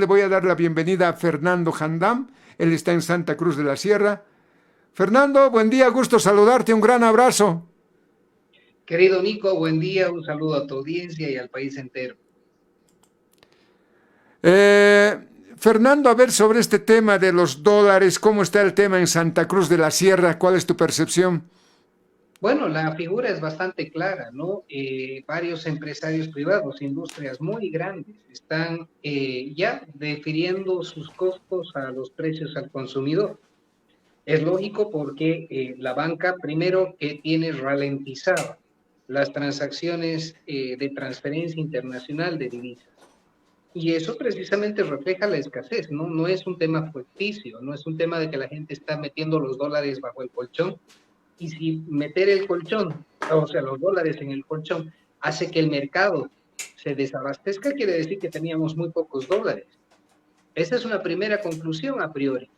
Le voy a dar la bienvenida a Fernando Jandam. Él está en Santa Cruz de la Sierra. Fernando, buen día, gusto saludarte, un gran abrazo. Querido Nico, buen día, un saludo a tu audiencia y al país entero. Eh, Fernando, a ver sobre este tema de los dólares, ¿cómo está el tema en Santa Cruz de la Sierra? ¿Cuál es tu percepción? Bueno, la figura es bastante clara, ¿no? Varios empresarios privados, industrias muy grandes, están ya defiriendo sus costos a los precios al consumidor. Es lógico porque la banca, primero, que tiene ralentizado las transacciones de transferencia internacional de divisas. Y eso precisamente refleja la escasez, ¿no? No es un tema ficticio, no es un tema de que la gente está metiendo los dólares bajo el colchón. Y si meter el colchón, o sea, los dólares en el colchón, hace que el mercado se desabastezca, quiere decir que teníamos muy pocos dólares. Esa es una primera conclusión a priori.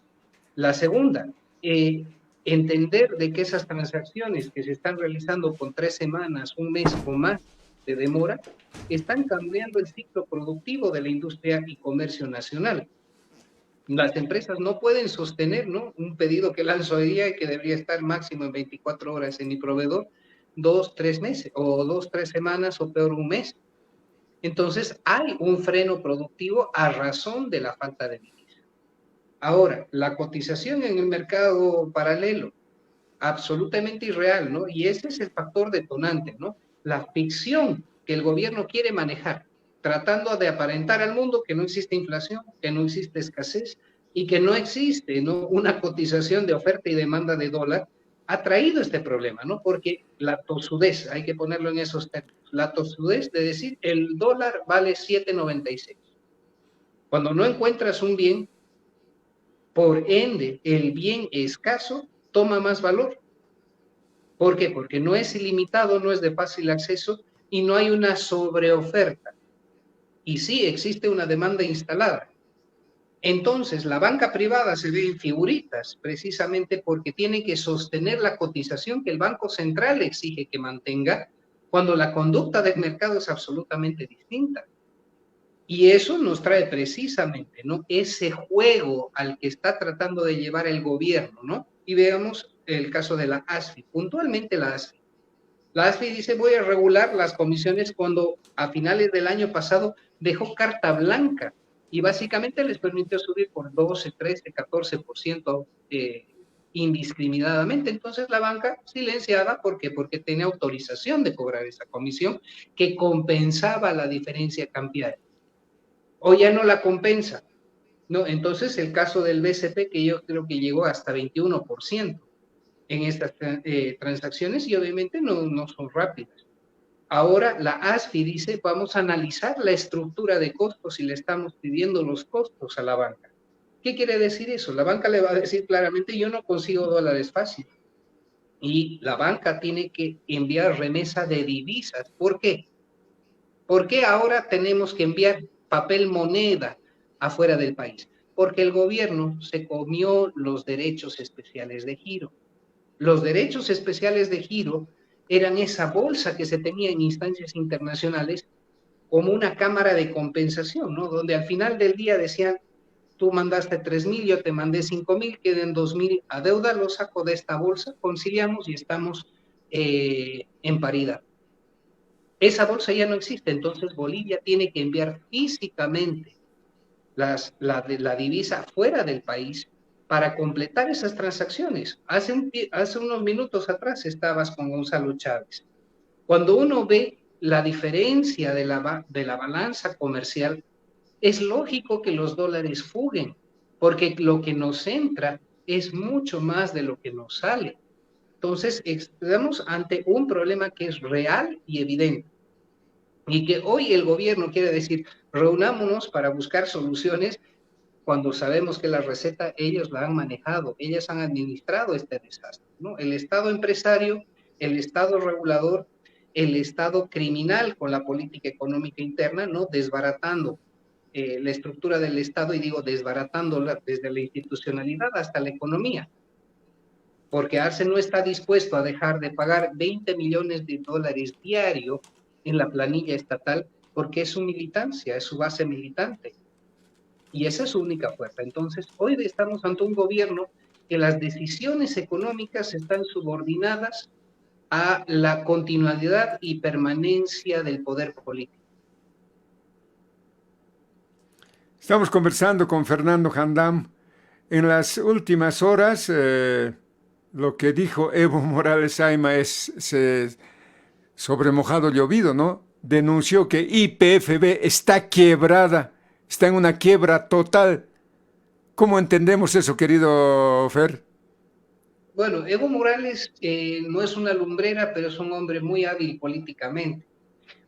La segunda, eh, entender de que esas transacciones que se están realizando con 3 semanas, un mes o más de demora, están cambiando el ciclo productivo de la industria y comercio nacional. Las empresas no pueden sostener, ¿no?, un pedido que lanzo hoy día y que debería estar máximo en 24 horas en mi proveedor, 2, 3 meses, o 2, 3 semanas, o peor, un mes. Entonces, hay un freno productivo a razón de la falta de divisa. Ahora, la cotización en el mercado paralelo, absolutamente irreal, ¿no? Y ese es el factor detonante, ¿no? La ficción que el gobierno quiere manejar, tratando de aparentar al mundo que no existe inflación, que no existe escasez y que no existe, ¿no?, una cotización de oferta y demanda de dólar, ha traído este problema, ¿no? Porque la tosudez, hay que ponerlo en esos términos, la tosudez de decir el dólar vale 7.96. Cuando no encuentras un bien, por ende, el bien escaso toma más valor. ¿Por qué? Porque no es ilimitado, no es de fácil acceso y no hay una sobreoferta. Y sí existe una demanda instalada. Entonces, la banca privada se ve en figuritas precisamente porque tiene que sostener la cotización que el Banco Central exige que mantenga cuando la conducta del mercado es absolutamente distinta. Y eso nos trae precisamente, ¿no?, ese juego al que está tratando de llevar el gobierno, ¿no? Y veamos el caso de la ASFI, puntualmente la ASFI. La ASFI dice, voy a regular las comisiones cuando a finales del año pasado dejó carta blanca y básicamente les permitió subir por 12, 13, 14% indiscriminadamente. Entonces la banca silenciada, ¿por qué? Porque tenía autorización de cobrar esa comisión que compensaba la diferencia cambiaria. O ya no la compensa, ¿no? Entonces el caso del BCP, que yo creo que llegó hasta 21% en estas transacciones y obviamente no son rápidas. Ahora la ASFI dice, vamos a analizar la estructura de costos y le estamos pidiendo los costos a la banca. ¿Qué quiere decir eso? La banca le va a decir claramente, yo no consigo dólares fácil. Y la banca tiene que enviar remesa de divisas. ¿Por qué? ¿Por qué ahora tenemos que enviar papel moneda afuera del país? Porque el gobierno se comió los derechos especiales de giro. Los derechos especiales de giro eran esa bolsa que se tenía en instancias internacionales como una cámara de compensación, ¿no? Donde al final del día decían, tú mandaste 3.000, yo te mandé 5.000, queden 2.000 a deuda, lo saco de esta bolsa, conciliamos y estamos en paridad. Esa bolsa ya no existe, entonces Bolivia tiene que enviar físicamente la divisa fuera del país para completar esas transacciones. Hace unos minutos atrás estabas con Gonzalo Chávez. Cuando uno ve la diferencia de la balanza comercial, es lógico que los dólares fuguen, porque lo que nos entra es mucho más de lo que nos sale. Entonces, estamos ante un problema que es real y evidente. Y que hoy el gobierno quiere decir, reunámonos para buscar soluciones cuando sabemos que la receta ellos la han manejado, ellas han administrado este desastre, ¿no? El Estado empresario, el Estado regulador, el Estado criminal con la política económica interna, ¿no?, desbaratando la estructura del Estado, y digo desbaratándola desde la institucionalidad hasta la economía, porque Arce no está dispuesto a dejar de pagar 20 millones de dólares diario en la planilla estatal porque es su militancia, es su base militante. y esa es su única fuerza. Entonces, hoy estamos ante un gobierno que las decisiones económicas están subordinadas a la continuidad y permanencia del poder político. Estamos conversando con Fernando Handam. En las últimas horas, lo que dijo Evo Morales Ayma es sobre mojado llovido, ¿no? Denunció que YPFB está quebrada, está en una quiebra total. ¿Cómo entendemos eso, querido Fer? Bueno, Evo Morales no es una lumbrera, pero es un hombre muy hábil políticamente.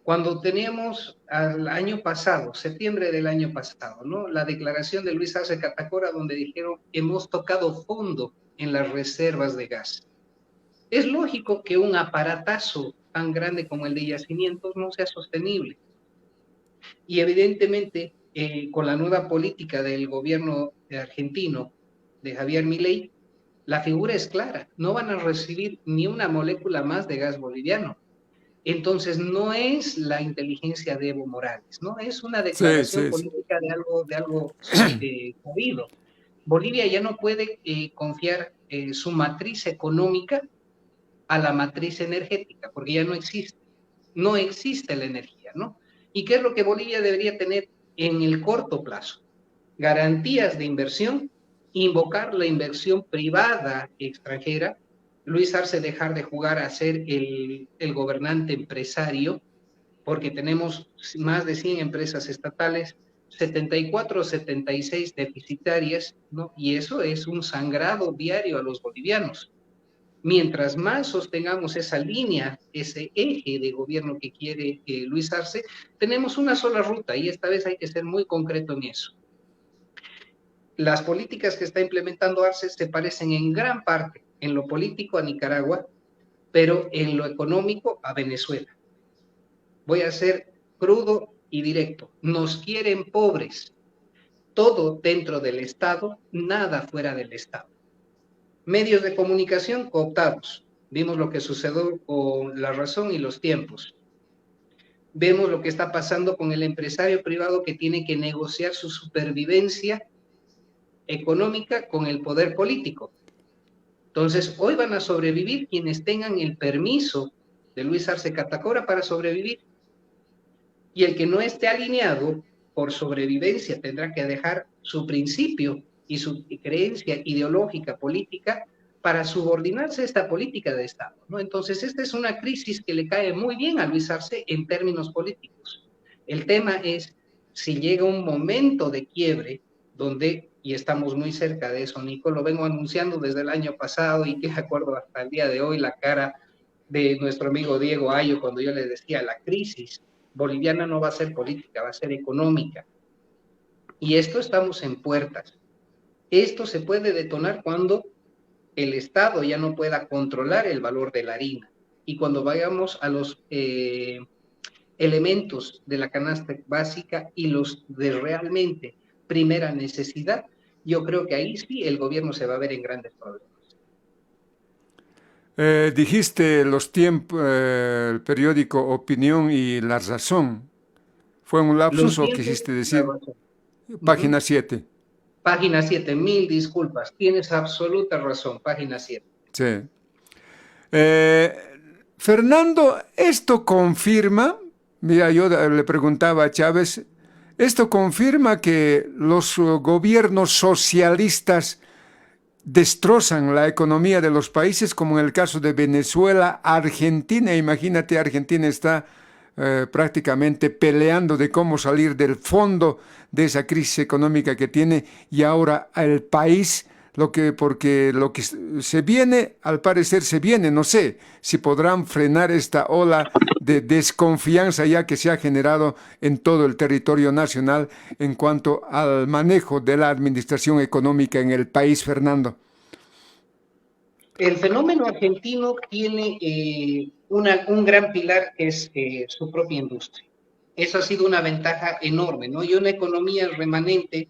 Cuando teníamos al año pasado, septiembre del año pasado, ¿no? La declaración de Luis Arce Catacora, donde dijeron hemos tocado fondo en las reservas de gas. Es lógico que un aparatazo tan grande como el de yacimientos no sea sostenible. Y evidentemente, con la nueva política del gobierno argentino, de Javier Milei, la figura es clara, no van a recibir ni una molécula más de gas boliviano. Entonces, no es la inteligencia de Evo Morales, ¿no? Es una Sí, declaración sí, sí. política de algo sabido. Bolivia ya no puede confiar su matriz económica a la matriz energética, porque ya no existe la energía, ¿no? ¿Y qué es lo que Bolivia debería tener en el corto plazo? Garantías de inversión, invocar la inversión privada extranjera, Luis Arce dejar de jugar a ser el gobernante empresario, porque tenemos más de 100 empresas estatales, 74 o 76 deficitarias, ¿no? Y eso es un sangrado diario a los bolivianos. Mientras más sostengamos esa línea, ese eje de gobierno que quiere Luis Arce, tenemos una sola ruta y esta vez hay que ser muy concreto en eso. Las políticas que está implementando Arce se parecen en gran parte, en lo político a Nicaragua, pero en lo económico a Venezuela. Voy a ser crudo y directo. Nos quieren pobres, todo dentro del Estado, nada fuera del Estado. Medios de comunicación cooptados. Vimos lo que sucedió con La Razón y Los Tiempos. Vemos lo que está pasando con el empresario privado que tiene que negociar su supervivencia económica con el poder político. Entonces, hoy van a sobrevivir quienes tengan el permiso de Luis Arce Catacora para sobrevivir. Y el que no esté alineado por sobrevivencia tendrá que dejar su principio y su creencia ideológica, política, para subordinarse a esta política de Estado, ¿no? Entonces, esta es una crisis que le cae muy bien a Luis Arce en términos políticos. El tema es si llega un momento de quiebre donde, y estamos muy cerca de eso, Nico, lo vengo anunciando desde el año pasado y que de acuerdo hasta el día de hoy la cara de nuestro amigo Diego Ayo cuando yo le decía la crisis boliviana no va a ser política, va a ser económica. Y esto estamos en puertas. Esto se puede detonar cuando el Estado ya no pueda controlar el valor de la harina y cuando vayamos a los elementos de la canasta básica y los de realmente primera necesidad, yo creo que ahí sí el gobierno se va a ver en grandes problemas. Dijiste los tiempos, el periódico Opinión y La Razón. ¿Fue un lapsus Los o tiempos, quisiste la decir razón. página 7? Página 7, mil disculpas, tienes absoluta razón, página 7. Sí. Eh, Fernando, esto confirma, mira, yo le preguntaba a Chávez, esto confirma que los gobiernos socialistas destrozan la economía de los países, como en el caso de Venezuela, Argentina. Imagínate, Argentina está prácticamente peleando de cómo salir del fondo de esa crisis económica que tiene y ahora el país, porque lo que se viene, al parecer se viene, no sé si podrán frenar esta ola de desconfianza ya que se ha generado en todo el territorio nacional en cuanto al manejo de la administración económica en el país, Fernando. El fenómeno argentino tiene un gran pilar que es su propia industria. Eso ha sido una ventaja enorme, ¿no? Y una economía remanente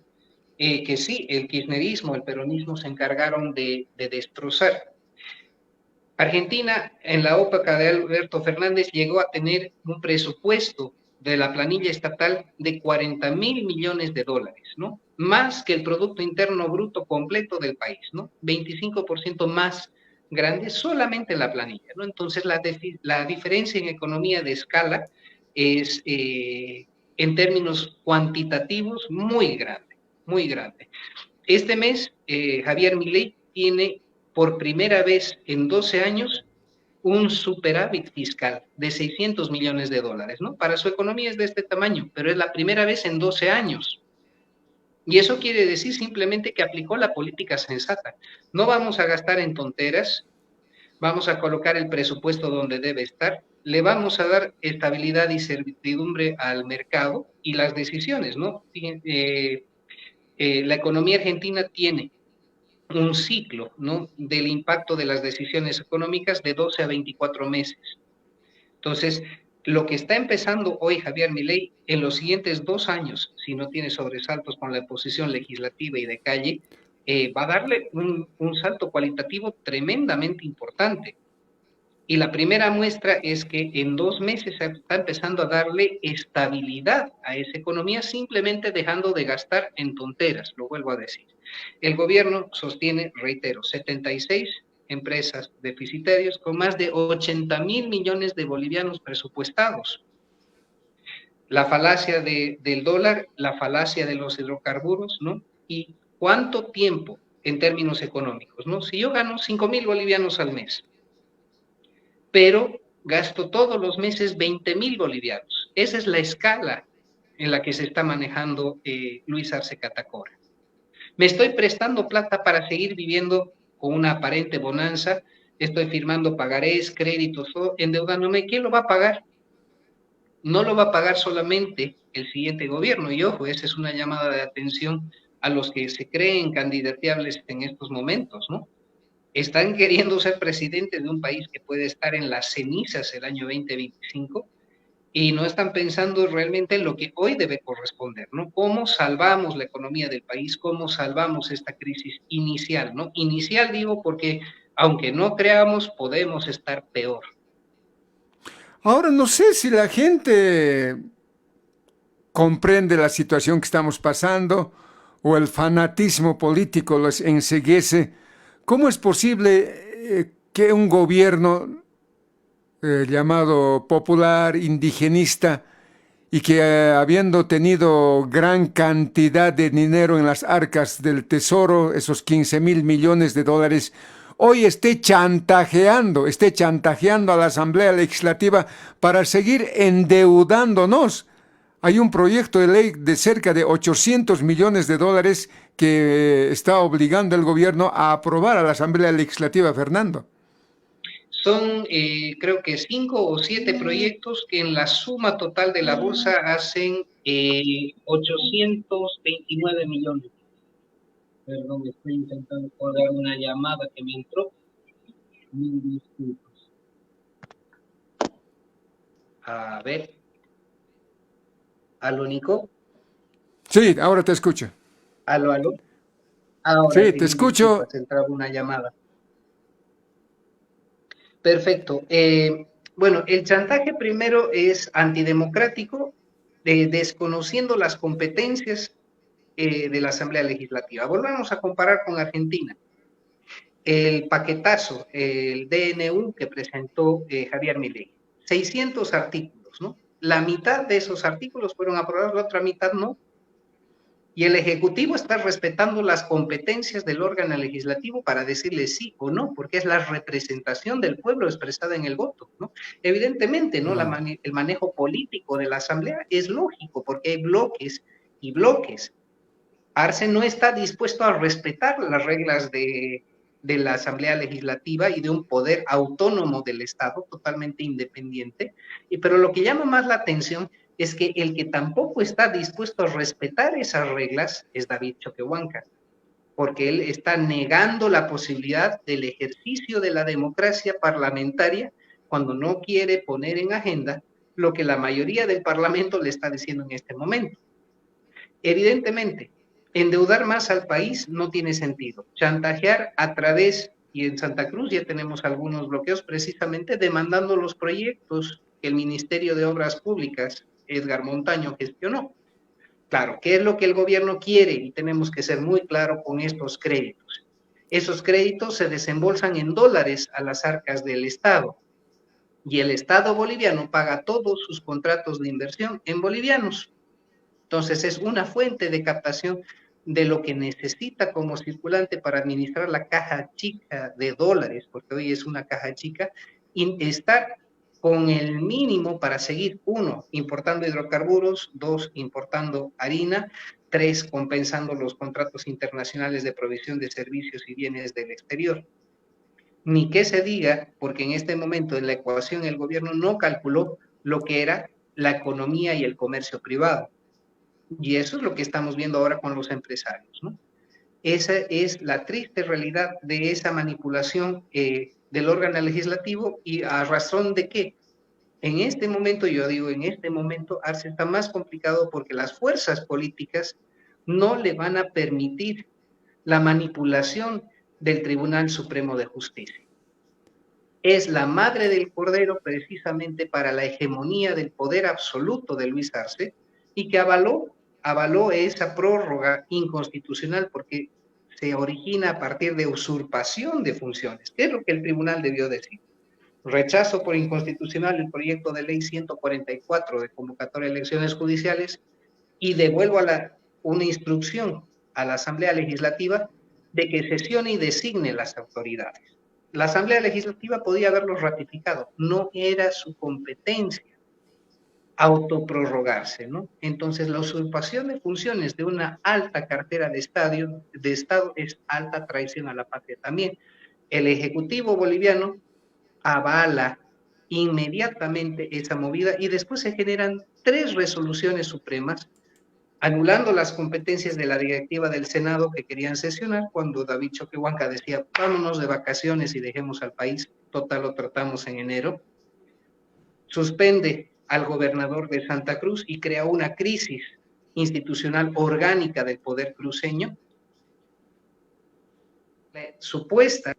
que sí, el kirchnerismo, el peronismo se encargaron de destrozar. Argentina, en la época de Alberto Fernández, llegó a tener un presupuesto de la planilla estatal de 40.000 millones de dólares, ¿no? Más que el Producto Interno Bruto completo del país, ¿no? 25% más grande solamente la planilla, ¿no? Entonces, la diferencia en economía de escala es, en términos cuantitativos, muy grande, muy grande. Este mes, Javier Milei tiene por primera vez en 12 años un superávit fiscal de 600 millones de dólares, ¿no? Para su economía es de este tamaño, pero es la primera vez en 12 años. Y eso quiere decir simplemente que aplicó la política sensata. No vamos a gastar en tonteras, vamos a colocar el presupuesto donde debe estar, le vamos a dar estabilidad y certidumbre al mercado y las decisiones, ¿no? La economía argentina tiene un ciclo, ¿no?, del impacto de las decisiones económicas de 12 a 24 meses. Entonces, lo que está empezando hoy Javier Milei, en los siguientes 2 años, si no tiene sobresaltos con la oposición legislativa y de calle, va a darle un salto cualitativo tremendamente importante. Y la primera muestra es que en 2 meses está empezando a darle estabilidad a esa economía, simplemente dejando de gastar en tonteras, lo vuelvo a decir. El gobierno sostiene, reitero, 76 empresas deficitarias con más de 80.000 millones de bolivianos presupuestados. La falacia del dólar, la falacia de los hidrocarburos, ¿no? Y cuánto tiempo en términos económicos, ¿no? Si yo gano 5.000 bolivianos al mes, pero gasto todos los meses 20.000 bolivianos. Esa es la escala en la que se está manejando Luis Arce Catacora. Me estoy prestando plata para seguir viviendo con una aparente bonanza, estoy firmando pagarés, créditos, endeudándome. ¿Quién lo va a pagar? No lo va a pagar solamente el siguiente gobierno. Y ojo, esa es una llamada de atención a los que se creen candidateables en estos momentos, ¿no? Están queriendo ser presidentes de un país que puede estar en las cenizas el año 2025 y no están pensando realmente en lo que hoy debe corresponder, ¿no? ¿Cómo salvamos la economía del país? ¿Cómo salvamos esta crisis inicial, ¿no? Inicial digo porque aunque no creamos, podemos estar peor. Ahora no sé si la gente comprende la situación que estamos pasando o el fanatismo político los enceguece. ¿Cómo es posible que un gobierno llamado popular, indigenista, y que habiendo tenido gran cantidad de dinero en las arcas del tesoro, esos 15.000 millones de dólares, hoy esté chantajeando a la Asamblea Legislativa para seguir endeudándonos? Hay un proyecto de ley de cerca de 800 millones de dólares que está obligando al gobierno a aprobar a la Asamblea Legislativa, Fernando. Son, creo que 5 o 7 proyectos que en la suma total de la bolsa hacen 829 millones. Perdón, estoy intentando colgar una llamada que me entró. Mil disculpas. A ver. ¿Aló, Nico? Sí, ahora te escucho. ¿Aló, aló? Ahora Sí, sí, te escucho. entraba una llamada. Perfecto. Bueno, el chantaje primero es antidemocrático, desconociendo las competencias de la Asamblea Legislativa. Volvamos a comparar con Argentina. El paquetazo, el DNU que presentó Javier Milei, 600 artículos, ¿no? La mitad de esos artículos fueron aprobados, la otra mitad no. Y el Ejecutivo está respetando las competencias del órgano legislativo para decirle sí o no, porque es la representación del pueblo expresada en el voto, ¿no? Evidentemente, ¿no? El manejo político de la Asamblea es lógico, porque hay bloques y bloques. Arce no está dispuesto a respetar las reglas de la Asamblea Legislativa y de un poder autónomo del Estado, totalmente independiente. Pero lo que llama más la atención es que el que tampoco está dispuesto a respetar esas reglas es David Choquehuanca, porque él está negando la posibilidad del ejercicio de la democracia parlamentaria cuando no quiere poner en agenda lo que la mayoría del Parlamento le está diciendo en este momento. Evidentemente, endeudar más al país no tiene sentido. Chantajear a través, y en Santa Cruz ya tenemos algunos bloqueos precisamente demandando los proyectos que el Ministerio de Obras Públicas Edgar Montaño gestionó. Claro, ¿qué es lo que el gobierno quiere? Y tenemos que ser muy claros con estos créditos. Esos créditos se desembolsan en dólares a las arcas del Estado y el Estado boliviano paga todos sus contratos de inversión en bolivianos. Entonces es una fuente de captación de lo que necesita como circulante para administrar la caja chica de dólares, porque hoy es una caja chica, y estar con el mínimo para seguir, uno, importando hidrocarburos, dos, importando harina, tres, compensando los contratos internacionales de provisión de servicios y bienes del exterior. Ni que se diga, porque en este momento en la ecuación el gobierno no calculó lo que era la economía y el comercio privado. Y eso es lo que estamos viendo ahora con los empresarios, ¿no? Esa es la triste realidad de esa manipulación del órgano legislativo y a razón de que en este momento, yo digo, en este momento Arce está más complicado porque las fuerzas políticas no le van a permitir la manipulación del Tribunal Supremo de Justicia. Es la madre del cordero precisamente para la hegemonía del poder absoluto de Luis Arce y que avaló esa prórroga inconstitucional porque se origina a partir de usurpación de funciones. ¿Qué es lo que el tribunal debió decir? Rechazo por inconstitucional el proyecto de ley 144 de convocatoria de elecciones judiciales y devuelvo una instrucción a la Asamblea Legislativa de que sesione y designe las autoridades. La Asamblea Legislativa podía haberlo ratificado, no era su competencia autoprorrogarse, ¿no? Entonces, la usurpación de funciones de una alta cartera de Estado es alta traición a la patria también. El Ejecutivo boliviano avala inmediatamente esa movida y después se generan 3 resoluciones supremas anulando las competencias de la directiva del Senado que querían sesionar cuando David Choquehuanca decía vámonos de vacaciones y dejemos al país, total lo tratamos en enero, suspende al gobernador de Santa Cruz y crea una crisis institucional orgánica del poder cruceño, la supuesta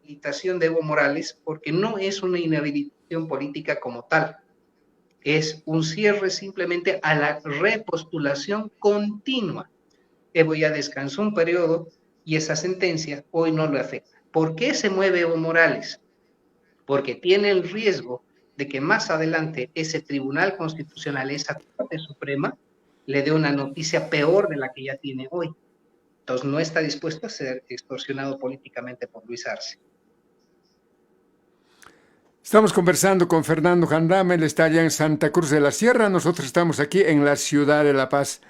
inhabilitación de Evo Morales, porque no es una inhabilitación política como tal, es un cierre simplemente a la repostulación continua. Evo ya descansó un periodo y esa sentencia hoy no lo afecta. ¿Por qué se mueve Evo Morales? Porque tiene el riesgo de que más adelante ese Tribunal Constitucional, esa Corte Suprema, le dé una noticia peor de la que ya tiene hoy. Entonces no está dispuesto a ser extorsionado políticamente por Luis Arce. Estamos conversando con Fernando Jandame, él está allá en Santa Cruz de la Sierra, nosotros estamos aquí en la ciudad de La Paz.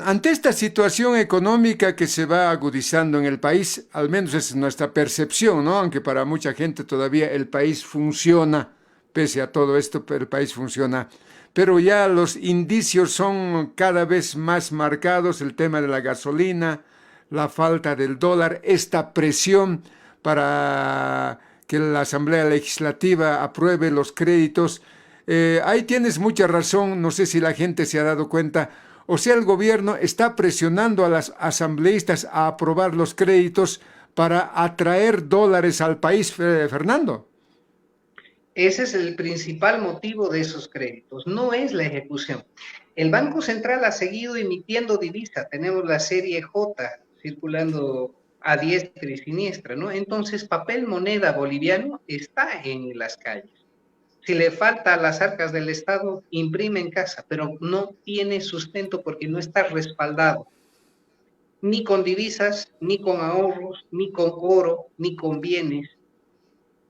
Ante esta situación económica que se va agudizando en el país, al menos es nuestra percepción, ¿no? Aunque para mucha gente todavía el país funciona, pese a todo esto, pero el país funciona. Pero ya los indicios son cada vez más marcados, el tema de la gasolina, la falta del dólar, esta presión para que la Asamblea Legislativa apruebe los créditos. Ahí tienes mucha razón, no sé si la gente se ha dado cuenta. O sea, el gobierno está presionando a las asambleístas a aprobar los créditos para atraer dólares al país, Fernando. Ese es el principal motivo de esos créditos, no es la ejecución. El Banco Central ha seguido emitiendo divisa, tenemos la serie J circulando a diestra y siniestra, ¿no? Entonces, papel moneda boliviano está en las calles. Si le falta a las arcas del Estado, imprime en casa, pero no tiene sustento porque no está respaldado, ni con divisas, ni con ahorros, ni con oro, ni con bienes.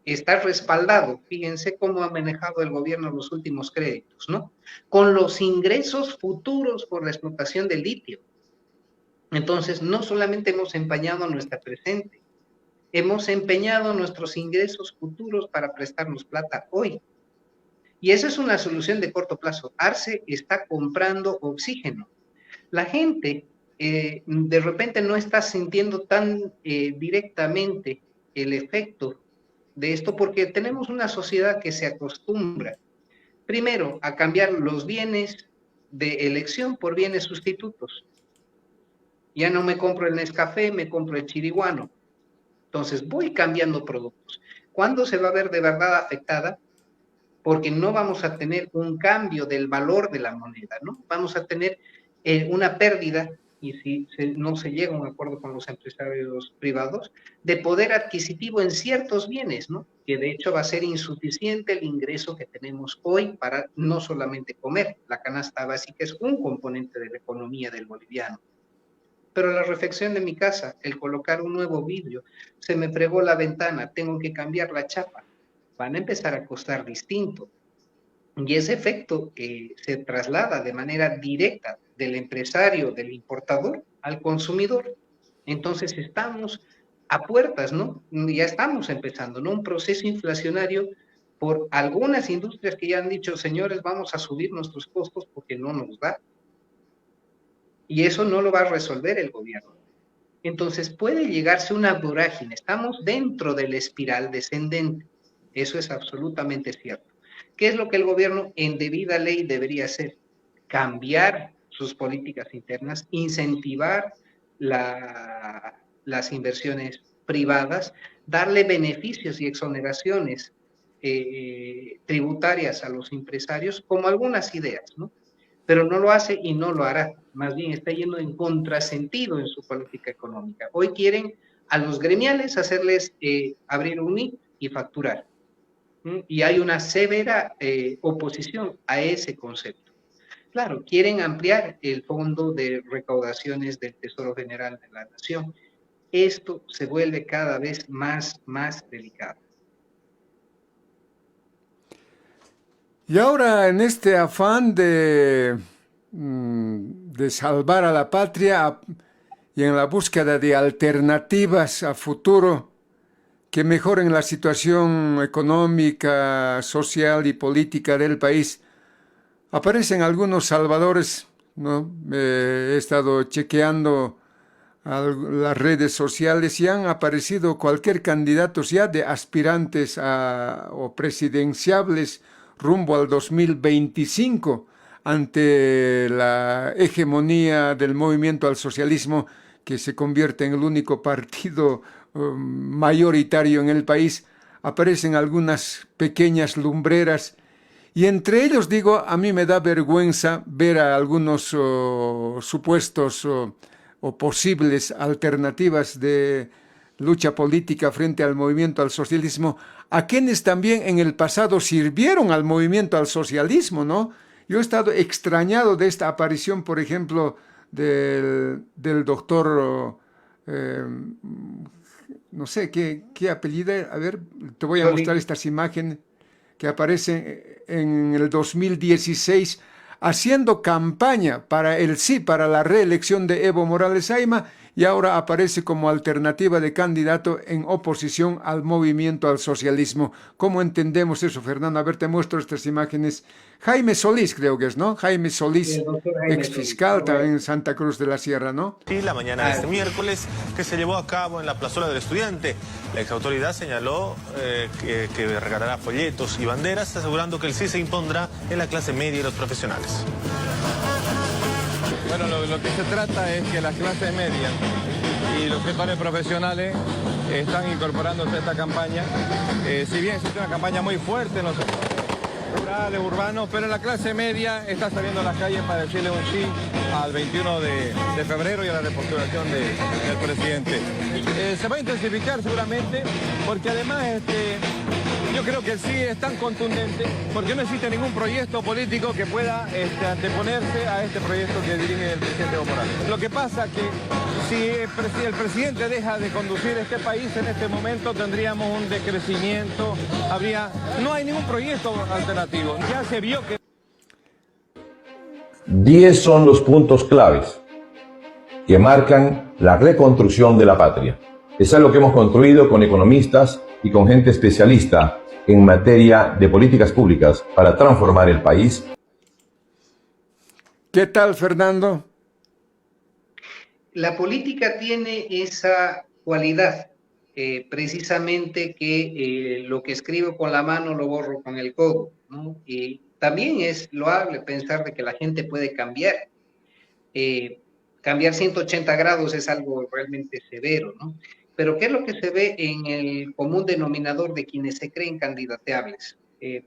Está respaldado, fíjense cómo ha manejado el gobierno los últimos créditos, ¿no? Con los ingresos futuros por la explotación del litio. Entonces, no solamente hemos empañado nuestra presente, hemos empeñado nuestros ingresos futuros para prestarnos plata hoy. Y esa es una solución de corto plazo. Arce está comprando oxígeno. La gente de repente no está sintiendo tan directamente el efecto de esto porque tenemos una sociedad que se acostumbra, primero, a cambiar los bienes de elección por bienes sustitutos. Ya no me compro el Nescafé, me compro el chiriguano. Entonces voy cambiando productos. ¿Cuándo se va a ver de verdad afectada? porque no vamos a tener un cambio del valor de la moneda, ¿no? Vamos a tener una pérdida, y si no se llega a un acuerdo con los empresarios privados, de poder adquisitivo en ciertos bienes, ¿no? Que de hecho va a ser insuficiente el ingreso que tenemos hoy para no solamente comer. La canasta básica es un componente de la economía del boliviano. Pero la reflexión de mi casa, el colocar un nuevo vidrio, se me fregó la ventana, tengo que cambiar la chapa, van a empezar a costar distinto. Y ese efecto se traslada de manera directa del empresario, del importador, al consumidor. Entonces estamos a puertas, ¿no? Ya estamos empezando, ¿no? Un proceso inflacionario por algunas industrias que ya han dicho, señores, vamos a subir nuestros costos porque no nos da. Y eso no lo va a resolver el gobierno. Entonces puede llegarse una vorágine. Estamos dentro de la espiral descendente. Eso es absolutamente cierto. ¿Qué es lo que el gobierno en debida ley debería hacer? Cambiar sus políticas internas, incentivar las inversiones privadas, darle beneficios y exoneraciones tributarias a los empresarios, como algunas ideas, ¿no? Pero no lo hace y no lo hará. Más bien está yendo en contrasentido en su política económica. Hoy quieren a los gremiales hacerles abrir un NIF y facturar. Y hay una severa oposición a ese concepto. Claro, quieren ampliar el fondo de recaudaciones del Tesoro General de la Nación. Esto se vuelve cada vez más delicado. Y ahora en este afán de salvar a la patria y en la búsqueda de alternativas a futuro que mejoren la situación económica, social y política del país, aparecen algunos salvadores, ¿no? He estado chequeando las redes sociales y han aparecido cualquier candidatos ya de aspirantes o presidenciables rumbo al 2025 ante la hegemonía del movimiento al socialismo que se convierte en el único partido mayoritario en el país. Aparecen algunas pequeñas lumbreras y entre ellos, digo, a mí me da vergüenza ver a algunos supuestos o posibles alternativas de lucha política frente al movimiento al socialismo, a quienes también en el pasado sirvieron al movimiento al socialismo, ¿no? Yo he estado extrañado de esta aparición, por ejemplo, del doctor, no sé qué apellido, a ver, te voy a mostrar estas imágenes que aparecen en el 2016 haciendo campaña para el sí, para la reelección de Evo Morales Ayma, y ahora aparece como alternativa de candidato en oposición al movimiento al socialismo. ¿Cómo entendemos eso, Fernando? A ver, te muestro estas imágenes. Jaime Solís, creo que es, ¿no? Jaime Solís, ex fiscal también en Santa Cruz de la Sierra, ¿no? Sí, la mañana de este miércoles, que se llevó a cabo en la plazuela del Estudiante. La exautoridad señaló que regalará folletos y banderas, asegurando que el sí se impondrá en la clase media y los profesionales. Bueno, lo que se trata es que las clases medias y los sectores profesionales están incorporándose a esta campaña. Si bien existe una campaña muy fuerte en los sectores rurales, urbanos, pero la clase media está saliendo a las calles para decirle un sí al 21 de febrero y a la repostulación del presidente. Se va a intensificar seguramente, porque además yo creo que el sí es tan contundente porque no existe ningún proyecto político que pueda anteponerse a este proyecto que dirige el presidente Evo Morales. Lo que pasa que si el presidente deja de conducir este país en este momento tendríamos un decrecimiento, no hay ningún proyecto alternativo. Ya se vio que 10 son los puntos claves que marcan la reconstrucción de la patria. Es algo que hemos construido con economistas y con gente especialista en materia de políticas públicas para transformar el país. ¿Qué tal, Fernando? La política tiene esa cualidad, precisamente que lo que escribo con la mano lo borro con el codo, ¿no? Y también es loable pensar de que la gente puede cambiar. Cambiar 180 grados es algo realmente severo, ¿no? Pero ¿qué es lo que se ve en el común denominador de quienes se creen candidateables?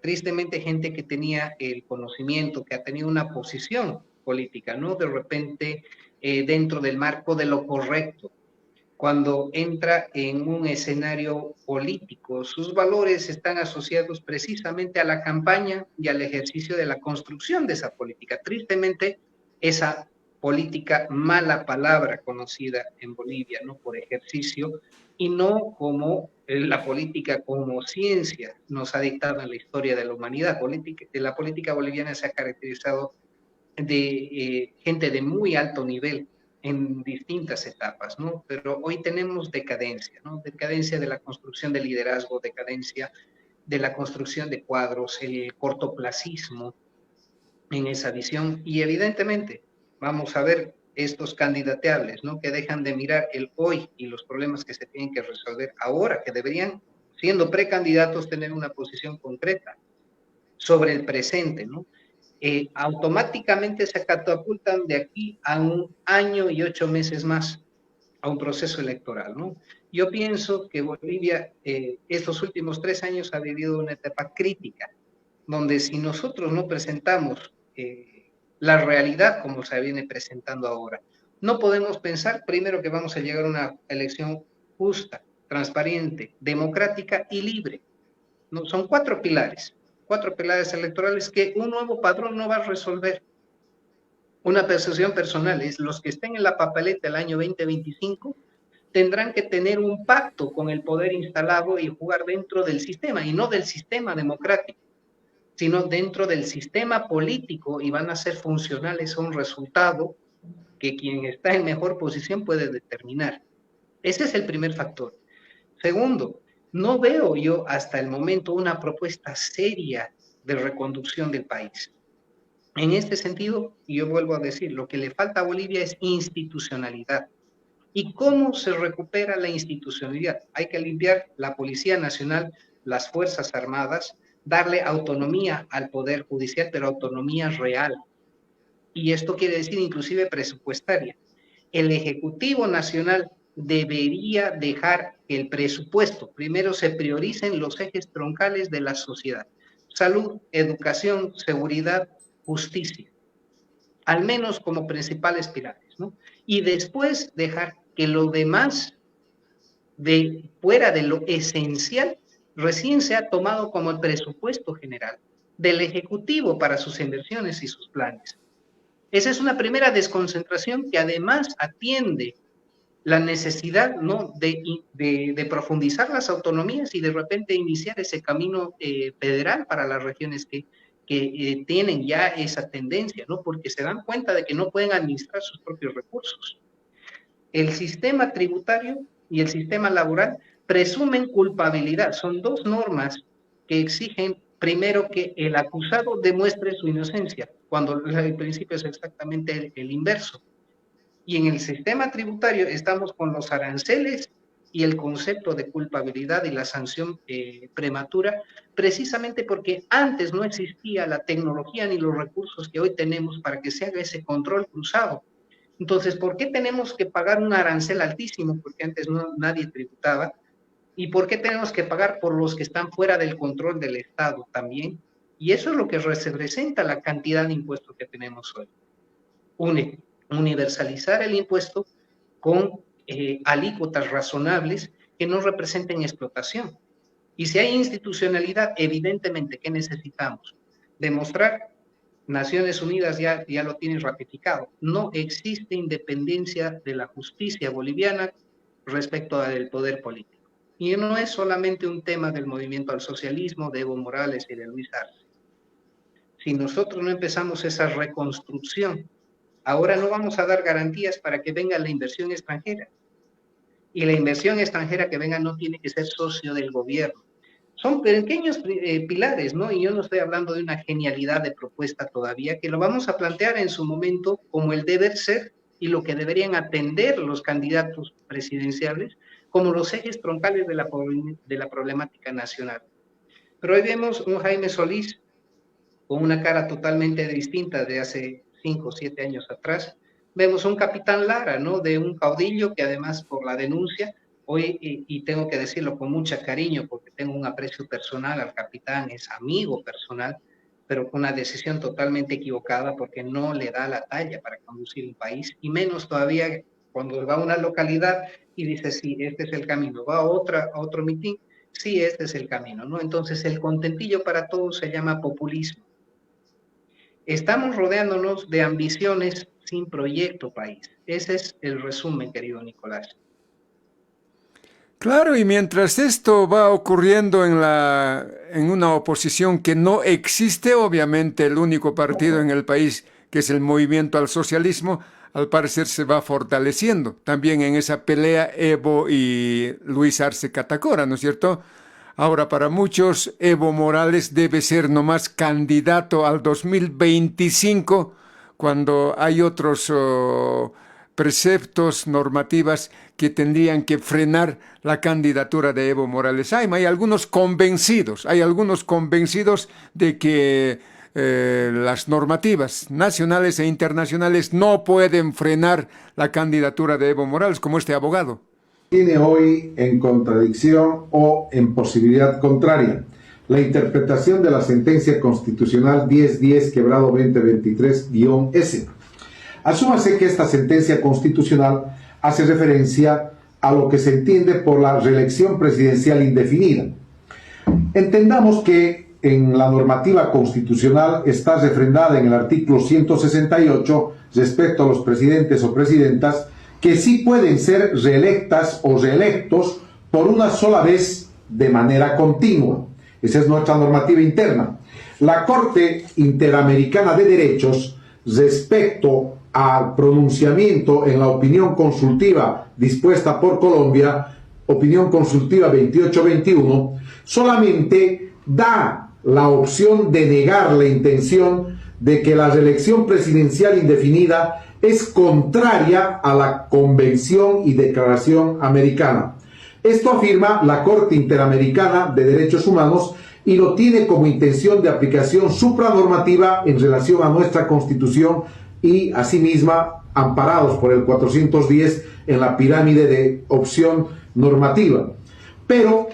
tristemente gente que tenía el conocimiento, que ha tenido una posición política, ¿no? De repente dentro del marco de lo correcto, cuando entra en un escenario político, sus valores están asociados precisamente a la campaña y al ejercicio de la construcción de esa política. Tristemente, esa política, mala palabra conocida en Bolivia, ¿no? Por ejercicio, y no como la política como ciencia nos ha dictado en la historia de la humanidad. La política boliviana se ha caracterizado de gente de muy alto nivel en distintas etapas, ¿no? Pero hoy tenemos decadencia, ¿no? Decadencia de la construcción de liderazgo, decadencia de la construcción de cuadros, el cortoplacismo en esa visión, y evidentemente vamos a ver estos candidateables, ¿no? Que dejan de mirar el hoy y los problemas que se tienen que resolver ahora, que deberían, siendo precandidatos, tener una posición concreta sobre el presente, ¿no? Automáticamente se catapultan de aquí a 1 año y 8 meses más a un proceso electoral, ¿no? Yo pienso que Bolivia estos últimos 3 años ha vivido una etapa crítica, donde si nosotros no presentamos la realidad como se viene presentando ahora, no podemos pensar primero que vamos a llegar a una elección justa, transparente, democrática y libre, ¿no? Son 4 pilares electorales que un nuevo padrón no va a resolver. Una percepción personal es los que estén en la papeleta el año 2025 tendrán que tener un pacto con el poder instalado y jugar dentro del sistema, y no del sistema democrático, sino dentro del sistema político, y van a ser funcionales a un resultado que quien está en mejor posición puede determinar. Ese es el primer factor. Segundo, no veo yo hasta el momento una propuesta seria de reconducción del país. En este sentido, yo vuelvo a decir, lo que le falta a Bolivia es institucionalidad. ¿Y cómo se recupera la institucionalidad? Hay que limpiar la Policía Nacional, las Fuerzas Armadas, darle autonomía al Poder Judicial, pero autonomía real. Y esto quiere decir inclusive presupuestaria. El Ejecutivo Nacional debería dejar que el presupuesto primero se prioricen los ejes troncales de la sociedad: salud, educación, seguridad, justicia, al menos como principales pilares, ¿no? Y después dejar que lo demás, de fuera de lo esencial, recién sea tomado como el presupuesto general del Ejecutivo para sus inversiones y sus planes. Esa es una primera desconcentración que además atiende la necesidad, ¿no? de profundizar las autonomías y de repente iniciar ese camino federal para las regiones que tienen ya esa tendencia, ¿no? Porque se dan cuenta de que no pueden administrar sus propios recursos. El sistema tributario y el sistema laboral presumen culpabilidad. Son 2 normas que exigen primero que el acusado demuestre su inocencia, cuando el principio es exactamente el inverso. Y en el sistema tributario estamos con los aranceles y el concepto de culpabilidad y la sanción prematura, precisamente porque antes no existía la tecnología ni los recursos que hoy tenemos para que se haga ese control cruzado. Entonces, ¿por qué tenemos que pagar un arancel altísimo? Porque antes nadie tributaba. ¿Y por qué tenemos que pagar por los que están fuera del control del Estado también? Y eso es lo que representa la cantidad de impuestos que tenemos hoy. Universalizar el impuesto con alícuotas razonables que no representen explotación. Y si hay institucionalidad, evidentemente, ¿qué necesitamos? Demostrar, Naciones Unidas ya lo tiene ratificado, no existe independencia de la justicia boliviana respecto al poder político. Y no es solamente un tema del movimiento al socialismo de Evo Morales y de Luis Arce. Si nosotros no empezamos esa reconstrucción, ahora no vamos a dar garantías para que venga la inversión extranjera. Y la inversión extranjera que venga no tiene que ser socio del gobierno. Son pequeños pilares, ¿no? Y yo no estoy hablando de una genialidad de propuesta todavía, que lo vamos a plantear en su momento como el deber ser y lo que deberían atender los candidatos presidenciales como los ejes troncales de la problemática nacional. Pero hoy vemos un Jaime Solís con una cara totalmente distinta de hace 5 o 7 años atrás. Vemos un capitán Lara, ¿no? De un caudillo que además por la denuncia Hoy, y tengo que decirlo con mucho cariño, porque tengo un aprecio personal al capitán, es amigo personal, pero con una decisión totalmente equivocada porque no le da la talla para conducir un país, y menos todavía cuando va a una localidad y dice, sí, este es el camino, va a otro mitin, sí, este es el camino, ¿no? Entonces el contentillo para todos se llama populismo. Estamos rodeándonos de ambiciones sin proyecto país. Ese es el resumen, querido Nicolás. Claro, y mientras esto va ocurriendo en una oposición que no existe, obviamente el único partido en el país que es el Movimiento al Socialismo, al parecer se va fortaleciendo. También en esa pelea Evo y Luis Arce Catacora, ¿no es cierto? Ahora, para muchos, Evo Morales debe ser nomás candidato al 2025, cuando hay otros preceptos, normativas que tendrían que frenar la candidatura de Evo Morales. Hay algunos convencidos de que las normativas nacionales e internacionales no pueden frenar la candidatura de Evo Morales, como este abogado. Tiene hoy en contradicción o en posibilidad contraria la interpretación de la sentencia constitucional 1010-2023-S. Asúmase que esta sentencia constitucional hace referencia a lo que se entiende por la reelección presidencial indefinida. Entendamos que en la normativa constitucional está refrendada en el artículo 168 respecto a los presidentes o presidentas que sí pueden ser reelectas o reelectos por una sola vez de manera continua. Esa es nuestra normativa interna. La Corte Interamericana de Derechos, respecto al pronunciamiento en la opinión consultiva dispuesta por Colombia, opinión consultiva 2821, solamente da la opción de negar la intención de que la reelección presidencial indefinida es contraria a la Convención y Declaración Americana. Esto afirma la Corte Interamericana de Derechos Humanos y lo tiene como intención de aplicación supranormativa en relación a nuestra Constitución y asimismo amparados por el 410 en la pirámide de opción normativa. Pero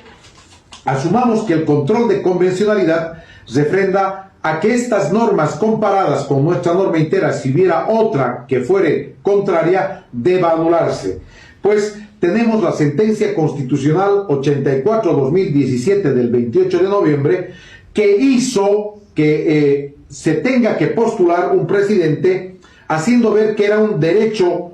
asumamos que el control de convencionalidad refrenda a que estas normas comparadas con nuestra norma interna, si hubiera otra que fuere contraria, deba anularse. Pues tenemos la sentencia constitucional 84-2017 del 28 de noviembre que hizo que se tenga que postular un presidente haciendo ver que era un derecho,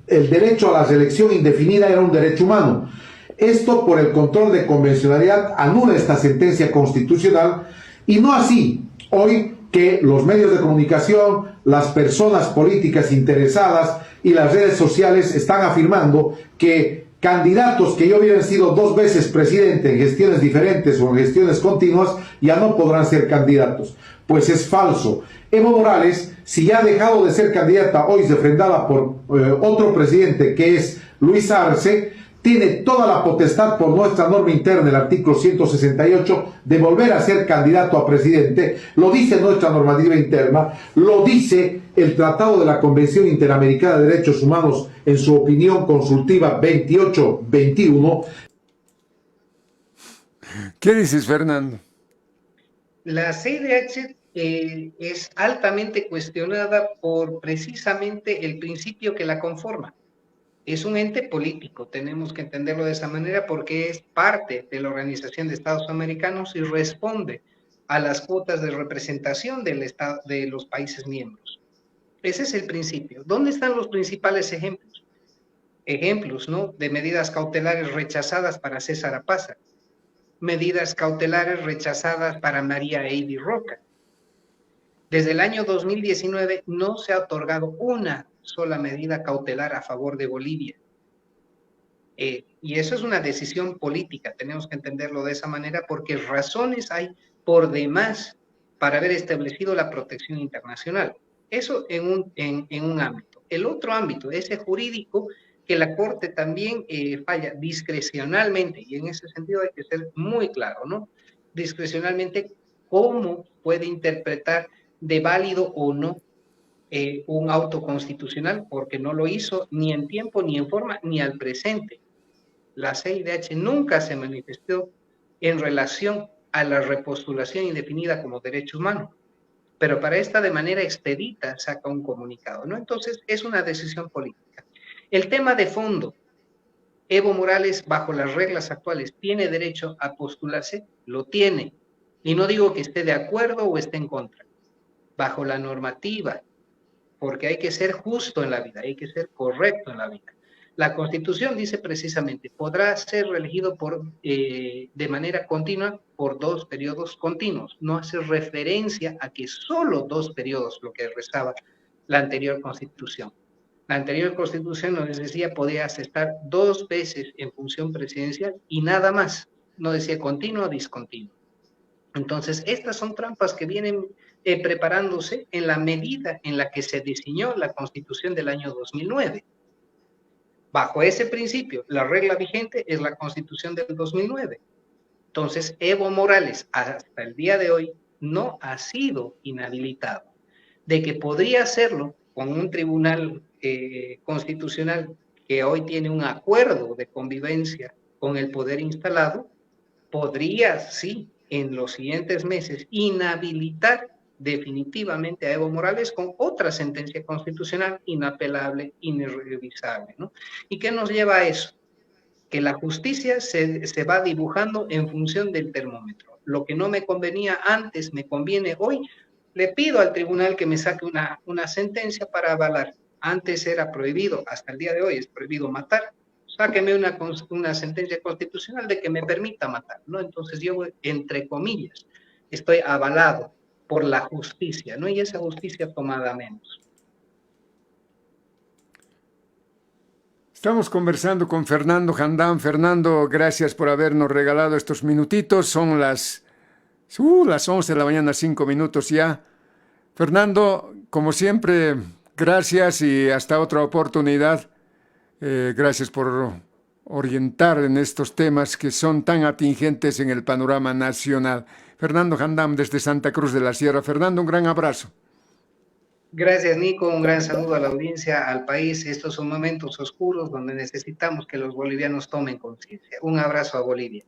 el derecho a la reelección indefinida era un derecho humano. Esto por el control de convencionalidad anula esta sentencia constitucional. Y no así, hoy que los medios de comunicación, las personas políticas interesadas y las redes sociales están afirmando que candidatos que ya hubieran sido 2 veces presidente en gestiones diferentes o en gestiones continuas ya no podrán ser candidatos. Pues es falso. Evo Morales, si ya ha dejado de ser candidata hoy refrendada por otro presidente que es Luis Arce, tiene toda la potestad por nuestra norma interna, el artículo 168, de volver a ser candidato a presidente. Lo dice nuestra normativa interna, lo dice el Tratado de la Convención Interamericana de Derechos Humanos en su opinión consultiva 2821. ¿Qué dices, Fernando? La CIDH es altamente cuestionada por precisamente el principio que la conforma. Es un ente político, tenemos que entenderlo de esa manera porque es parte de la Organización de Estados Americanos y responde a las cuotas de representación del Estado, de los países miembros. Ese es el principio. ¿Dónde están los principales ejemplos? Ejemplos, ¿no? De medidas cautelares rechazadas para César Apaza, medidas cautelares rechazadas para María Eiby Roca. Desde el año 2019 no se ha otorgado una sola medida cautelar a favor de Bolivia. Y eso es una decisión política, tenemos que entenderlo de esa manera porque razones hay por demás para haber establecido la protección internacional. Eso en un ámbito. El otro ámbito, ese jurídico, que la Corte también falla discrecionalmente, y en ese sentido hay que ser muy claro, ¿no? Discrecionalmente, ¿cómo puede interpretar de válido o no un auto constitucional? Porque no lo hizo ni en tiempo, ni en forma, ni al presente. la CIDH nunca se manifestó en relación a la repostulación indefinida como derecho humano, pero para esta de manera expedita saca un comunicado, ¿no? Entonces es una decisión política. El tema de fondo, Evo Morales, bajo las reglas actuales, ¿tiene derecho a postularse? Lo tiene. Y no digo que esté de acuerdo o esté en contra. Bajo la normativa, porque hay que ser justo en la vida, hay que ser correcto en la vida. La Constitución dice precisamente, podrá ser reelegido de manera continua por 2 periodos continuos. No hace referencia a que solo 2 periodos, lo que rezaba la anterior Constitución. La anterior Constitución nos decía podías estar 2 veces en función presidencial y nada más. No decía continuo o discontinuo. Entonces, estas son trampas que vienen preparándose en la medida en la que se diseñó la Constitución del año 2009. Bajo ese principio, la regla vigente es la Constitución del 2009. Entonces, Evo Morales, hasta el día de hoy, no ha sido inhabilitado. De que podría hacerlo con un tribunal constitucional que hoy tiene un acuerdo de convivencia con el poder instalado, podría, sí, en los siguientes meses, inhabilitar definitivamente a Evo Morales con otra sentencia constitucional inapelable, irrevisable, ¿no? ¿Y qué nos lleva a eso? Que la justicia se va dibujando en función del termómetro. Lo que no me convenía antes, me conviene hoy. Le pido al tribunal que me saque una sentencia para avalar. Antes era prohibido, hasta el día de hoy es prohibido matar. Sáqueme una sentencia constitucional de que me permita matar, ¿no? Entonces yo, entre comillas, estoy avalado por la justicia, ¿no? Y esa justicia tomada menos. Estamos conversando con Fernando Jandam. Fernando, gracias por habernos regalado estos minutitos. Son las 11 de la mañana, 5 minutos ya. Fernando, como siempre, gracias y hasta otra oportunidad. Gracias por orientar en estos temas que son tan atingentes en el panorama nacional. Fernando Jandam desde Santa Cruz de la Sierra. Fernando, un gran abrazo. Gracias, Nico. Un gran saludo a la audiencia, al país. Estos son momentos oscuros donde necesitamos que los bolivianos tomen conciencia. Un abrazo a Bolivia.